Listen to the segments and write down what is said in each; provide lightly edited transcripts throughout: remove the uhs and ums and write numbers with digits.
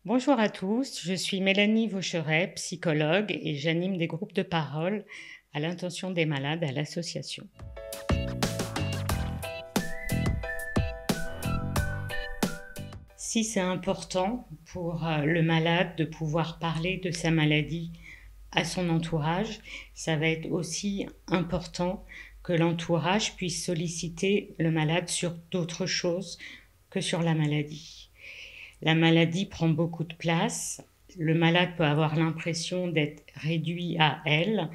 Bonjour à tous, je suis Mélanie Vaucheret, psychologue et j'anime des groupes de parole à l'intention des malades à l'association. Si c'est important pour le malade de pouvoir parler de sa maladie à son entourage, ça va être aussi important que l'entourage puisse solliciter le malade sur d'autres choses que sur la maladie. La maladie prend beaucoup de place, le malade peut avoir l'impression d'être réduit à elle,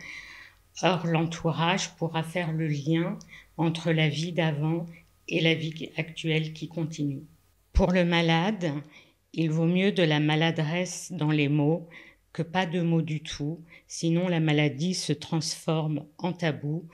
or l'entourage pourra faire le lien entre la vie d'avant et la vie actuelle qui continue. Pour le malade, il vaut mieux de la maladresse dans les mots que pas de mots du tout, sinon la maladie se transforme en tabou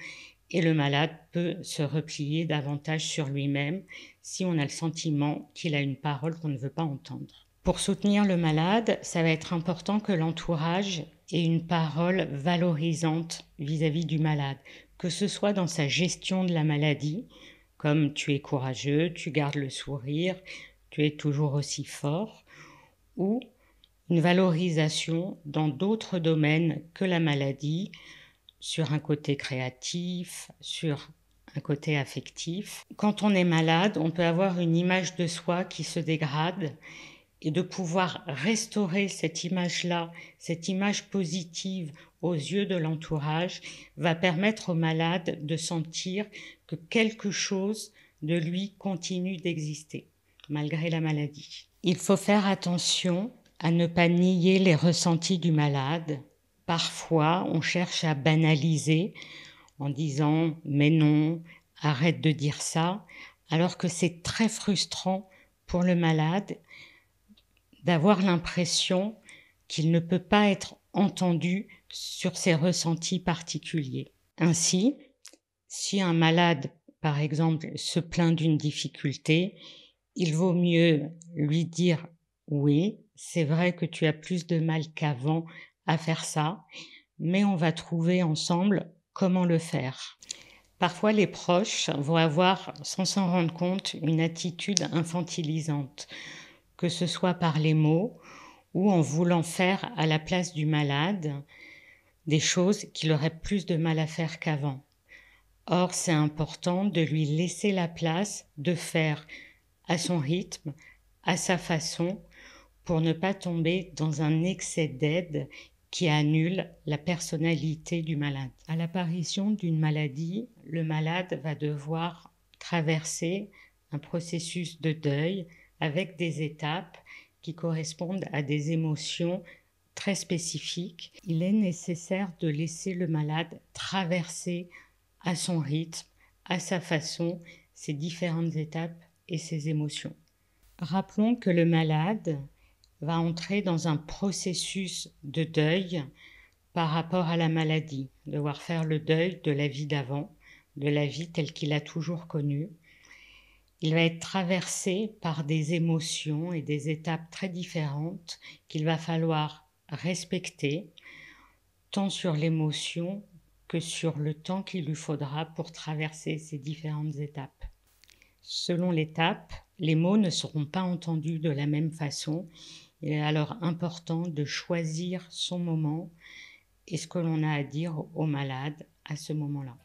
et le malade peut se replier davantage sur lui-même si on a le sentiment qu'il a une parole qu'on ne veut pas entendre. Pour soutenir le malade, ça va être important que l'entourage ait une parole valorisante vis-à-vis du malade, que ce soit dans sa gestion de la maladie, comme tu es courageux, tu gardes le sourire, tu es toujours aussi fort, ou une valorisation dans d'autres domaines que la maladie, sur un côté créatif, sur un côté affectif. Quand on est malade, on peut avoir une image de soi qui se dégrade et de pouvoir restaurer cette image-là, cette image positive aux yeux de l'entourage, va permettre au malade de sentir que quelque chose de lui continue d'exister, malgré la maladie. Il faut faire attention à ne pas nier les ressentis du malade. Parfois, on cherche à banaliser en disant « mais non, arrête de dire ça », alors que c'est très frustrant pour le malade d'avoir l'impression qu'il ne peut pas être entendu sur ses ressentis particuliers. Ainsi, si un malade, par exemple, se plaint d'une difficulté, il vaut mieux lui dire « oui, c'est vrai que tu as plus de mal qu'avant à faire ça, mais on va trouver ensemble comment le faire ». Parfois, les proches vont avoir, sans s'en rendre compte, une attitude infantilisante, que ce soit par les mots ou en voulant faire à la place du malade des choses qu'il aurait plus de mal à faire qu'avant. Or, c'est important de lui laisser la place de faire à son rythme, à sa façon, pour ne pas tomber dans un excès d'aide qui annule la personnalité du malade. À l'apparition d'une maladie, le malade va devoir traverser un processus de deuil avec des étapes qui correspondent à des émotions très spécifiques. Il est nécessaire de laisser le malade traverser à son rythme, à sa façon, ces différentes étapes et ses émotions. Rappelons que le malade va entrer dans un processus de deuil par rapport à la maladie, devoir faire le deuil de la vie d'avant, de la vie telle qu'il a toujours connue. Il va être traversé par des émotions et des étapes très différentes qu'il va falloir respecter, tant sur l'émotion que sur le temps qu'il lui faudra pour traverser ces différentes étapes. Selon l'étape, les mots ne seront pas entendus de la même façon. Il est alors important de choisir son moment et ce que l'on a à dire au malade à ce moment-là.